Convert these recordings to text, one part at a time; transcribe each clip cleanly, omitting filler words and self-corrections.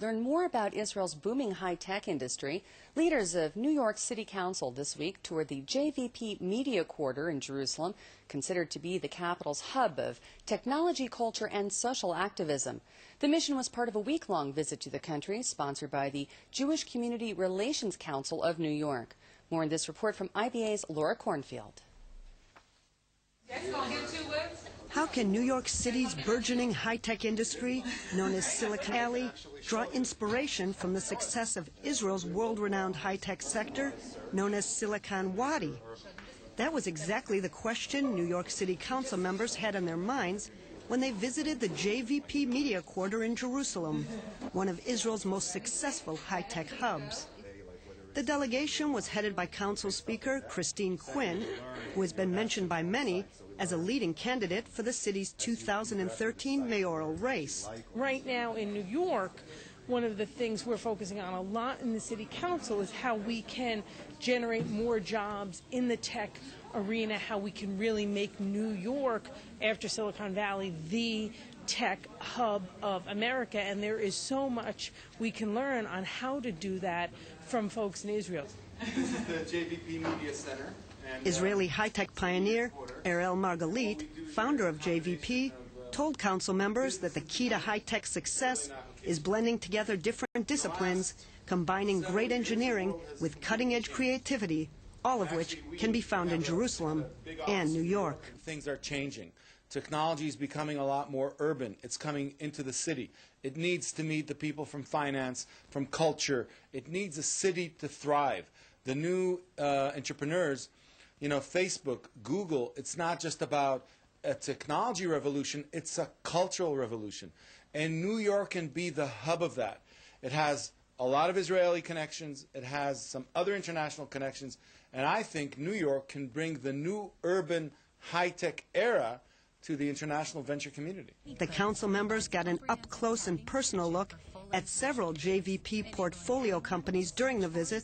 learn more about Israel's booming high-tech industry, leaders of New York City Council this week toured the JVP Media Quarter in Jerusalem, considered to be the capital's hub of technology, culture, and social activism. The mission was part of a week-long visit to the country, sponsored by the Jewish Community Relations Council of New York. More in this report from IBA's Laura Cornfield. How can New York City's burgeoning high-tech industry, known as Silicon Valley, draw inspiration from the success of Israel's world-renowned high-tech sector, known as Silicon Wadi? That was exactly the question New York City Council members had on their minds when they visited the JVP Media Quarter in Jerusalem, one of Israel's most successful high-tech hubs. The delegation was headed by Council Speaker Christine Quinn, who has been mentioned by many as a leading candidate for the city's 2013 mayoral race. Right now in New York, one of the things we're focusing on a lot in the City Council is how we can generate more jobs in the tech arena, how we can really make New York, after Silicon Valley, the tech hub of America, and there is so much we can learn on how to do that from folks in Israel. This is the JVP Media Center. Israeli high-tech pioneer Erel Margalit, founder of JVP, told council members that the key to high-tech success is blending together different disciplines, combining great engineering with cutting-edge creativity, all of which can be found in Jerusalem and New York. Things are changing. Technology is becoming a lot more urban. It's coming into the city. It needs to meet the people from finance, from culture. It needs a city to thrive. The new entrepreneurs, Facebook, Google, it's not just about a technology revolution, it's a cultural revolution. And New York can be the hub of that. It has a lot of Israeli connections, it has some other international connections, and I think New York can bring the new urban high-tech era to the international venture community. The council members got an up-close and personal look at several JVP portfolio companies during the visit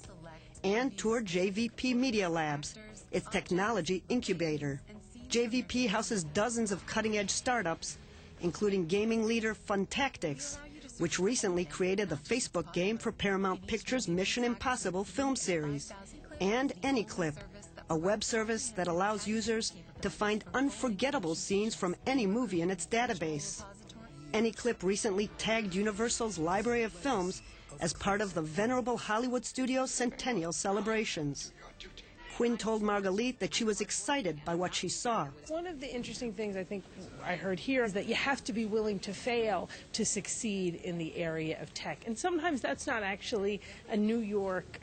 and toured JVP Media Labs, its technology incubator. JVP houses dozens of cutting-edge startups, including gaming leader Funtactics, which recently created the Facebook game for Paramount Pictures' Mission Impossible film series, and AnyClip, a web service that allows users to find unforgettable scenes from any movie in its database. AnyClip recently tagged Universal's library of films as part of the venerable Hollywood studio centennial celebrations. Quinn told Margalit that she was excited by what she saw. One of the interesting things I think I heard here is that you have to be willing to fail to succeed in the area of tech. And sometimes that's not actually a New York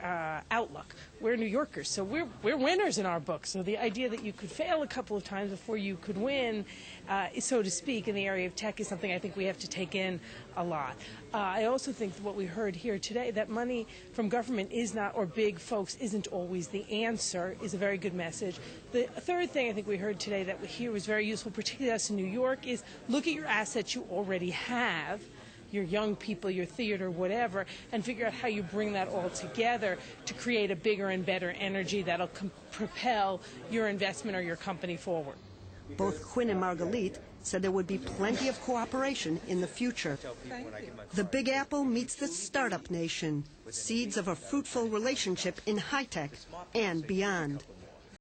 outlook. We're New Yorkers, so we're winners in our book. So the idea that you could fail a couple of times before you could win, so to speak, in the area of tech is something I think we have to take in a lot. I also think what we heard here today, that money from government is not, or big folks isn't always the answer, is a very good message. The third thing I think we heard today that here was very useful, particularly us in New York, is look at your assets you already have, your young people, your theater, whatever, and figure out how you bring that all together to create a bigger and better energy that'll propel your investment or your company forward. Both Quinn and Margalit said there would be plenty of cooperation in the future. The Big Apple meets the startup nation, seeds of a fruitful relationship in high-tech and beyond.